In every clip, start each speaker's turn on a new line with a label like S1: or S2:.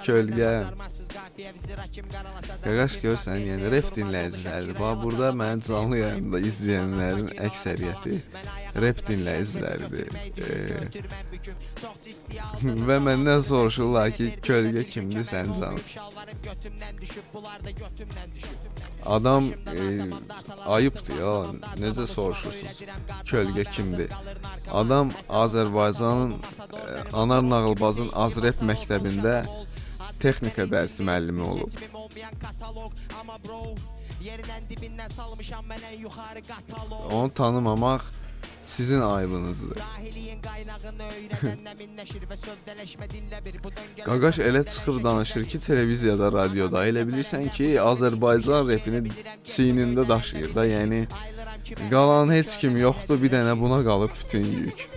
S1: Kölgə. Qaqaş görsən, yəni rap dinləyiciləridir. Bax, burada mənim canlı yayımda izləyənlərin əksəriyyəti rap dinləyiciləridir. Və məndən soruşurlar ki, kölgə kimdir sən canım? Adam ayıbdır ya, necə soruşursunuz? Kölgə kimdir? Adam Azərbaycanın Anar Nağılbazın Azrep məktəbində texnika dərsi müəllimi olub. Onu tanımamaq sizin aybınızdır. Qaqaş elə çıxıb danışır ki, televiziyada, radioda. Elə bilirsən ki, Azərbaycan repini çiynində daşıyır da. Yəni, qalan heç kim yoxdur, bir dənə buna qalıb bütün yük.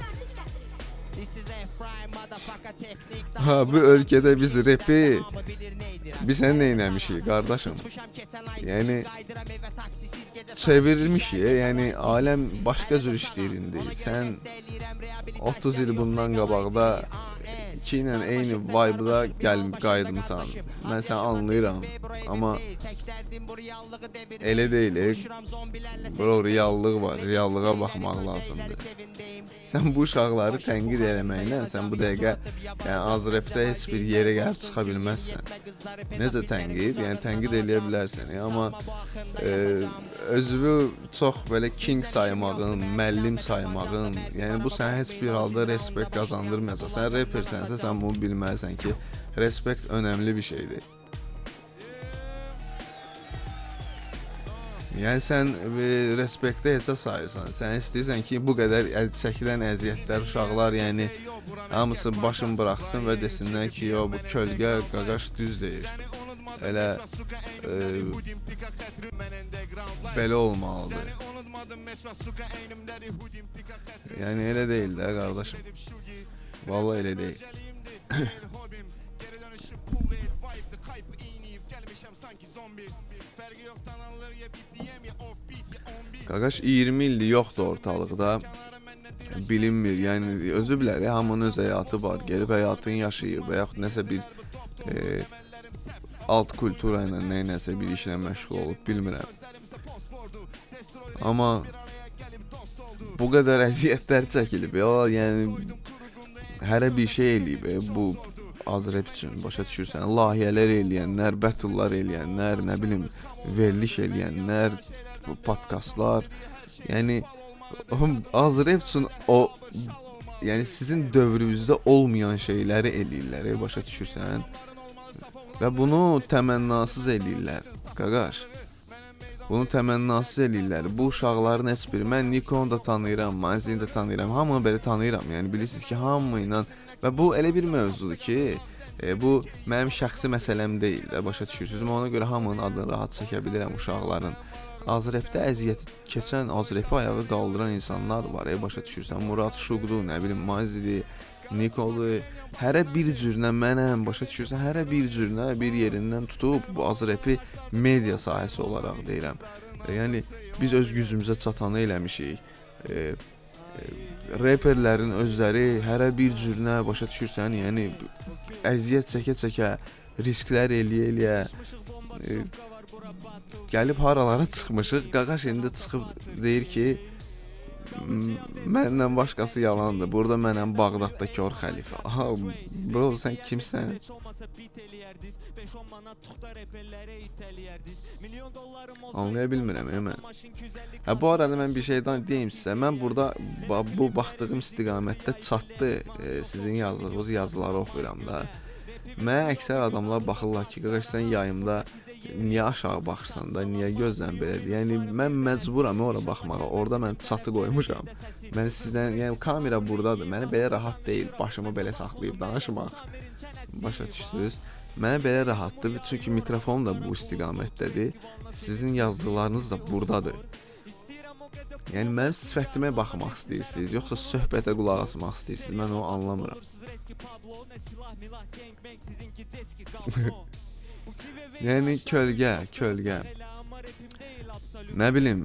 S1: Ha, bu ölkədə biz repi bizə nə eləmişik qardaşım? Yəni çevirmişik, yəni aləm başqa cür işləyir indi. Sən 30 il bundan qabaqda ki ilə eyni vibe-da qayıtmısan. Mən səni anlayıram, amma elə deyil. Bro, reallıq var, reallığa baxmaq lazımdır. Sən bu uşaqları tənqid eləməklə, sən bu dəqiqə Azrepdə heç bir yerə gəlib çıxa bilməzsən. Necə tənqid? Yəni tənqid eləyə bilərsən, amma özünü çox belə king saymağın, müəllim saymağın, yəni bu sənə heç bir halda respekt qazandırmayacaq. Sən repersənsə, sən bunu bilməlisən ki, respekt önəmli bir şeydir. Yəni sən respektə heçə sayırsan. Sən istəyirsən ki, bu qədər çəkilən əziyyətlər, uşaqlar, yəni hamısı başını buraxsın və desinlər ki, yo, bu kölgə qaqaş düz deyir. Elə belə olmalıdır. Yəni elə deyil də qardaşım. Vallahi elə deyil. Qaqaş 20 ildir yoxdur ortalıqda, bilinmir, yəni özü bilər, hamının öz həyatı var, gelib həyatını yaşayır və yaxud nəsə bir alt kultura ilə, nəsə bir işlə məşğul olub, bilmirəm. Amma bu qədər əziyyətlər çəkilib, yəni hərə bir şey eləyib, bu Azrep üçün, başa düşürsən, layihələr eləyənlər, bətullar eləyənlər, nə bilim, veriliş eləyənlər, podkastlar, yəni Azrep üçün o, yəni sizin dövrünüzdə olmayan şeyləri eləyirlər, başa düşürsən, və bunu təmənnasız eləyirlər, qaqaş, bunu təmənnasız eləyirlər, bu uşaqların heç biri, mən Nikonu da tanıyıram, Manzini də tanıyıram, hamını belə tanıyıram, yəni bilirsiniz ki, hamı ilə, və bu elə bir mövzudur ki, bu mənim şəxsi məsələm deyil də, başa düşürsünüz, ona görə hamının adını rahat çəkə bilirəm uşaqların. Azrepdə əziyyəti keçən, Azrepi ayağa qaldıran insanlar var, başa düşürsən, Murad Şuqdu, nə bilim, Mazidi, Nikolu, hərə bir cürünə mənəm, başa düşürsən, hərə bir cürünə, bir yerindən tutub, bu Azrepi media sahəsi olaraq deyirəm. Yəni, biz öz gücümüzə çatanı eləmişik, reperlərin özləri hərə bir cürünə, başa düşürsən, yəni, əziyyət çəkə-çəkə, risklər eləyə-eləyə, gəlib haralara çıxmışıq, qaqaş indi çıxıb deyir ki, mənimlə başqası yalandır, burada mənəm Bağdadda kör xəlifə. Aha, bro, sən kimsən? Anlaya bilmirəm, mən. Bu arada mən bir şeydən deyim sizə, mən burada bu baxdığım istiqamətdə çatdı, sizin yazdığınız yazıları oxuyuram da. Mənə əksər adamlar baxırlar ki, qaqaş sən yayımda niyə aşağı baxırsan da, niyə gözlən belədir? Yəni, mən məcburam ora baxmağa, orada mən çatı qoymuşam. Mən sizdən, yəni kamera buradadır, mənə belə rahat deyil, başımı belə saxlayıb danışmaq, başa düşürsünüz? Mənə belə rahatdır, çünki mikrofon da bu istiqamətdədir, sizin yazdıqlarınız da buradadır. Yəni, mənim sifətimə baxmaq istəyirsiniz, yoxsa söhbətə qulaq asmaq istəyirsiniz, mən onu anlamıram. Yəni, kölgə. Nə bilim,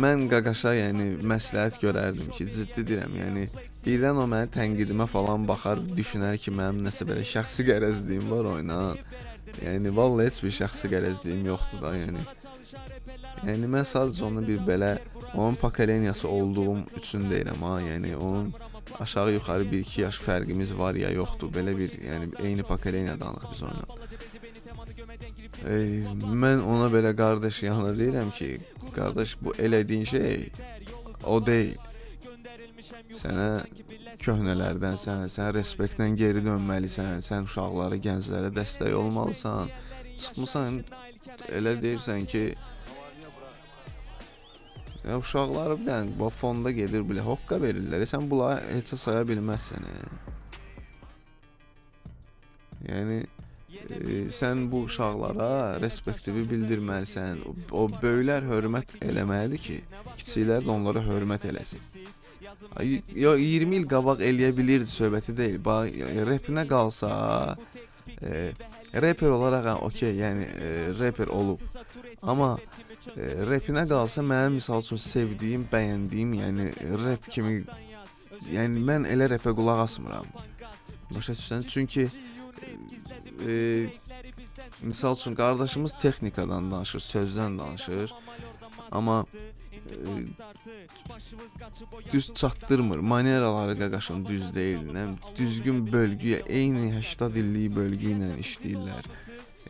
S1: mən Qaqaşa yəni məsləhət görərdim ki, ciddi deyirəm, yəni birdən o mənə tənqidimə falan baxar, düşünər ki, mənim nəsə belə şəxsi qərəzliyim var oyla. Yəni vallahi heç bir şəxsi qərəzliyim yoxdur da, yəni. Yəni mən sadəcə onu bir belə onun pokoleniyası olduğum üçün deyirəm ha, yəni onun aşağı yuxarı 1-2 yaş fərqimiz var ya yoxdur. Belə bir yəni eyni pokoleniyadanıq biz onunla. Mən ona belə qardaş yanına deyirəm ki, qardaş bu elədiyin şey o deyil. Sənə köhnələrdən, sən respektlə geri dönməlisən, sən uşaqlara, gənclərə dəstək olmalısan. Çıxmısan elə deyirsən ki, ya uşaqları bilən bu fonda gedir bilə hoqqa verirlər. Sən bunları heç saya bilməzsən. Yəni sən bu uşaqlara respektivi bildirməlisən. O böyüklər hörmət eləməlidir ki, kiçiklər də onlara hörmət eləsin. Ya 20 il qabaq eləyə bilirdi söhbəti deyil. Bax repinə qalsa, rapper olaraq okey, yəni rapper olub. Amma rapinə qalsa mənim misal üçün sevdiyim, bəyəndiyim, yəni rap kimi, yəni mən elə rapə qulaq asmıram. Başa düşürsən? Çünki misal üçün qardaşımız texnikadan danışır, sözdən danışır. Amma düz çatdırmır. Maneraları Qaqaşın düz deyil. Düzgün bölgüyə, eyni 80 illik bölgü ilə işləyirlər.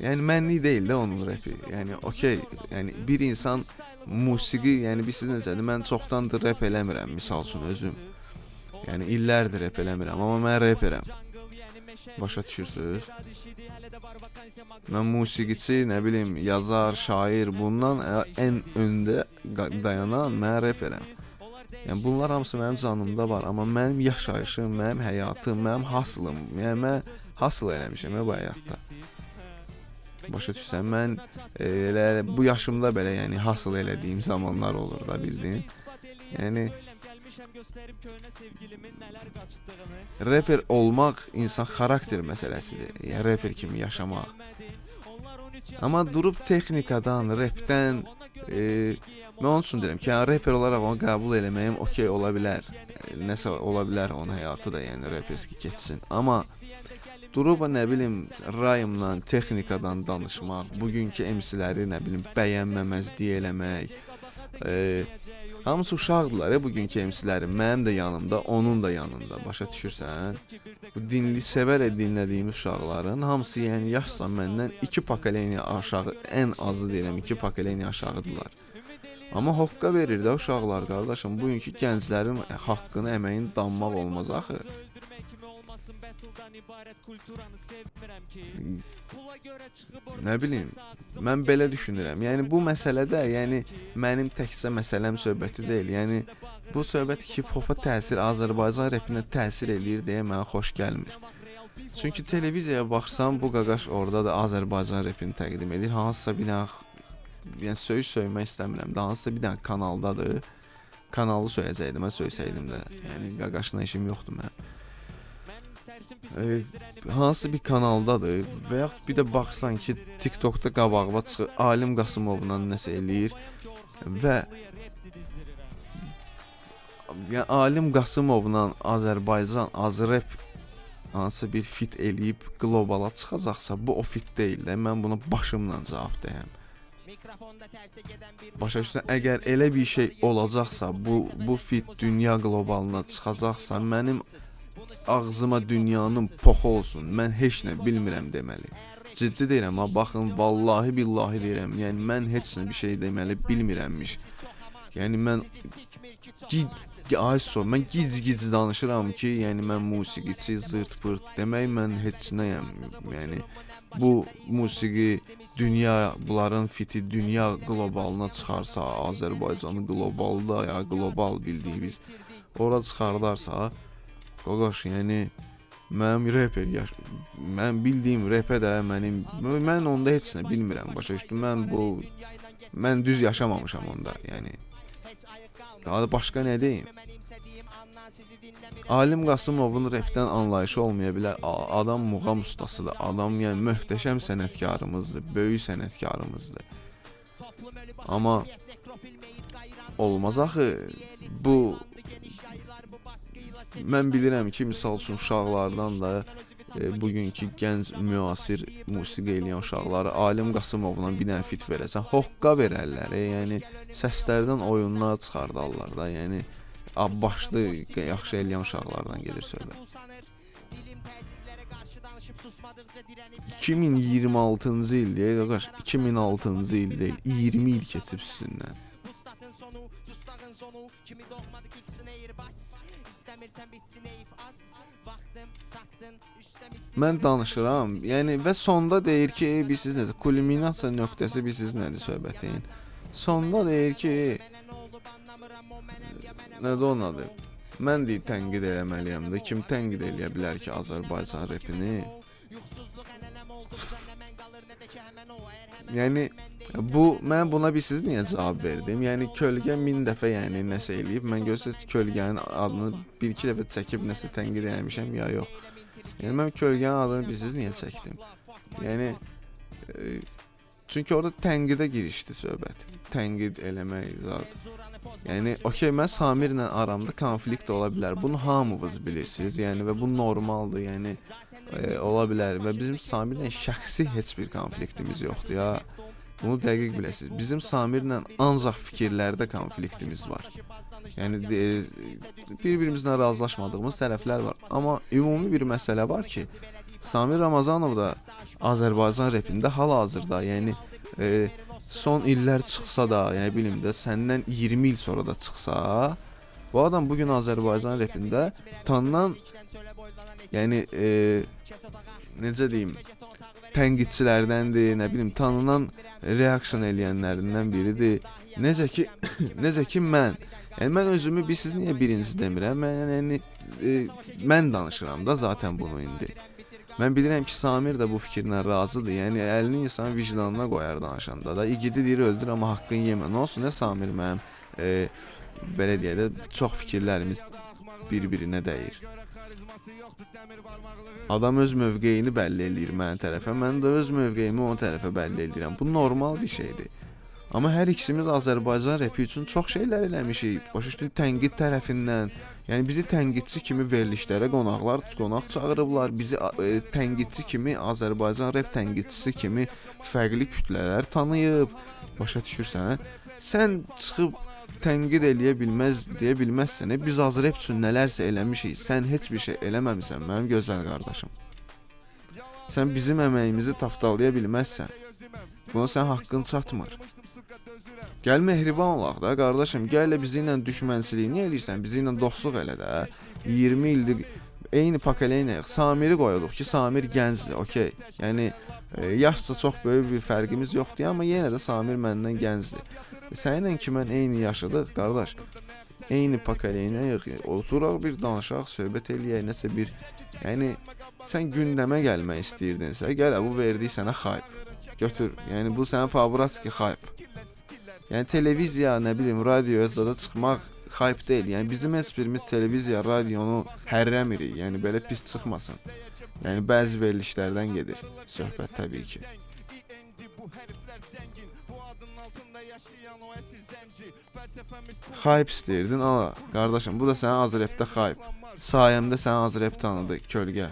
S1: Yəni mənlik deyil də onun rapi. Yəni okey, yəni bir insan musiqi, yəni biz necədir? Mən çoxdandır rap eləmirəm misal üçün özüm. Yəni illərdir rap eləmirəm, amma mən raperəm. Başa düşürsüz? Mən musiqiçi, nə bilim, yazar, şair, bundan ən öndə dayanan mən raperəm. Yəni bunlar hamısı mənim canımda var, amma mənim yaşayışım, mənim həyatım, mənim haslım, yəni mən hasl eləmişəm bu həyatda. Başa düşsən, mən elə bu yaşımda belə yəni hasıl elədiyim zamanlar olur da, bildin. Yəni rapper olmaq insan xarakter məsələsidir. Yəni rapper kimi yaşamaq. Amma durub texnikadan, rapdən mən onun üçün deyirəm ki, yəni rapper olaraq onu qəbul eləməyim okey ola bilər. Nəsə ola bilər onun həyatı da, yəni rapperski keçsin. Amma durub nə bilim rayımla, texnikadan danışmaq, bugünkü MC-ləri nə bilim bəyənməməzlik eləmək. Hamısı uşaqdılar bugünkü MC-ləri, mənim də yanımda, onun da yanında. Başa düşürsən? Bu sevərək dinlədiyimiz uşaqların hamısı yəni yaşsa məndən 2 pokoleniya aşağı, ən azı deyirəm 2 pokoleniya aşağıdılar. Amma hoqqa verir də uşaqlar qardaşım, bugünkü gənclərin haqqını, əməyini danmaq olmaz axı. Nə bilim, mən belə düşünürəm. Yəni bu məsələdə, yəni mənim təkcə məsələm söhbəti deyil. Yəni bu söhbət hip-hopa təsir, Azərbaycan rapinə təsir eləyir deyə mənə xoş gəlmir. Çünki televiziyaya baxsam bu Qaqaş orada da Azərbaycan rapini təqdim edir. Hansısa bir dənə, yəni söymək istəmirəm. Hansısa bir dənə kanaldadır. Kanalı söyləyəcəkdim, mən söysəydim də. Yəni Qaqaşla işim yoxdur mənim. Hansı bir kanaldadır və yaxud bir də baxsan ki, TikTokda qabağıma çıxır, Alim Qasımovla nəsə eləyir və yəni Alim Qasımovla Azərbaycan Azrap hansı bir fit eləyib qlobala çıxacaqsa, bu o fit deyil də, mən buna başımla cavab deyəm. Başa düşürsən, əgər elə bir şey olacaqsa, bu fit dünya qlobalına çıxacaqsa, mənim ağzıma dünyanın poxu olsun, mən heç nə bilmirəm deməli. Ciddi deyirəm ha, baxın, vallahi billahi deyirəm, yəni mən heç nə bir şey deməli bilmirəmmiş. Yəni mən mən gic danışıram ki, yəni mən musiqiçi, zırt pırt demək mən heç nəyəm. Yəni bu musiqi dünya, bunların fiti dünya qlobalına çıxarsa, Azərbaycanı qlobalda ya qlobal bildiyimiz ora çıxardarsa, Qaqaş, yəni mənim rapper, mən bildiyim rapə də mən onda heç nə bilmirəm, başa düşdüm, mən düz yaşamamışam onda, yəni. Daha başqa nə deyim? Alim Qasımovun rapdən anlayışı olmaya bilər, adam muğam ustasıdır, adam yəni möhtəşəm sənətkarımızdır, böyük sənətkarımızdır. Amma olmaz axı. Bu mən bilirəm ki, misal üçün uşaqlardan da bugünkü gənc müasir musiqi eləyən uşaqları Alim Qasımovla bir dənə fit verəsən, hoqqa verərlər. Yəni səslərdən oyunlar çıxardarlar da. Yəni başlı yaxşı eləyən uşaqlardan gedir söhbət. 2026-cı ildir, qardaş, 2006-cı il deyil, 20 il keçib üstündən. Mən danışıram, yəni və sonda deyir ki, bilirsiniz nədir? Kulminasiya nöqtəsi bilirsiniz nədir söhbətin? Sonda deyir ki, nədir onun adı? Mən deyir tənqid eləməliyəm də, kim tənqid eləyə bilər ki, Azərbaycan repini? Yəni mən buna bilirsiniz niyə cavab verdim? Yəni kölgə 1000 dəfə yəni nəsə eləyib, mən görürsüz kölgənin adını 1-2 dəfə çəkib nəsə tənqid eləmişəm ya yox. Yəni mən kölgənin adını bilirsiniz niyə çəkdim? Yəni çünki orada tənqidə girişdi söhbət. Tənqid eləmək zat. Yəni okey, mən Samirlə aramda konflikt ola bilər. Bunu hamınız bilirsiniz. Yəni və bu normaldır. Yəni ola bilər və bizim Samirlə şəxsi heç bir konfliktimiz yoxdur ya. Bunu dəqiq biləsiniz. Bizim Samirlə ancaq fikirlərdə konfliktimiz var. Yəni bir-birimizlə razılaşmadığımız tərəflər var. Amma ümumi bir məsələ var ki, Samir Ramazanov da Azərbaycan repində hal-hazırda, yəni son illər çıxsa da, yəni bilim də səndən 20 il sonra da çıxsa, bu adam bugün Azərbaycan repində tanınan, yəni necə deyim, tənqidçilərdəndir, nə bilim, tanınan reaksiyon eləyənlərindən biridir. Necə ki mən. Yəni mən özümü bilirsiniz niyə birinci demirəm? Mən danışıram da zaten bunu indi. Mən bilirəm ki, Samir də bu fikirlə razıdır. Yəni əlini insan vicdanına qoyar danışanda da. İgidi deyir öldür amma haqqını yemə. Nə olsun, nə Samir mənim belə deyək də çox fikirlərimiz bir-birinə dəyir. Adam öz mövqeyini bəlli eləyir mənə tərəfə, mən də öz mövqeyimi ona tərəfə bəlli eləyirəm. Bu normal bir şeydir. Amma hər ikisimiz Azərbaycan repi üçün çox şeylər eləmişik. Başa düşdün, tənqid tərəfindən. Yəni bizi tənqidçi kimi verilişlərə qonaq çağırıblar. Bizi tənqidçi kimi, Azərbaycan rep tənqidçisi kimi fərqli kütlələr tanıyıb. Başa düşürsən? Sən çıxıb tənqid eləyə deyə bilməzsən. Biz az rep üçün nələrsə eləmişik. Sən heç bir şey eləməmisən mənim gözəl qardaşım. Sən bizim əməyimizi tapdalaya bilməzsən. Buna sən haqqın çatmır. Gəl mehriban olaq da qardaşım, gəl bizi ilə düşmənçilik niyə eləyirsən? Bizi ilə dostluq elə də. 20 ildir eyni pakeləyinəyik. Samiri qoyuruq ki, Samir gəncdir, okey. Yəni yaşca çox böyük bir fərqimiz yoxdur, amma yenə də Samir məndən gəncdir. Səninlə ki mən eyni yaşadıq, qardaş. Eyni pakeləyinəyik. Oturaq bir danışaq, söhbət eləyək, nəsə bir. Yəni sən gündəmə gəlmək istəyirdinsə, gəl bu verdiyi sənə xayb. Götür. Yəni bu sənə Pavlovski xayb. Yəni televiziya, nə bilim, radioya zada çıxmaq xayb deyil. Yəni bizim heç birimiz televiziya, radionu hərrəmirik. Yəni belə pis çıxmasın. Yəni bəzi verilişlərdən gedir söhbət təbii ki. Xayb istəyirdin, ala, qardaşım, bu da sənə Azrepdə xayb. Sayəmdə sənə Azrep tanıdı, kölgə.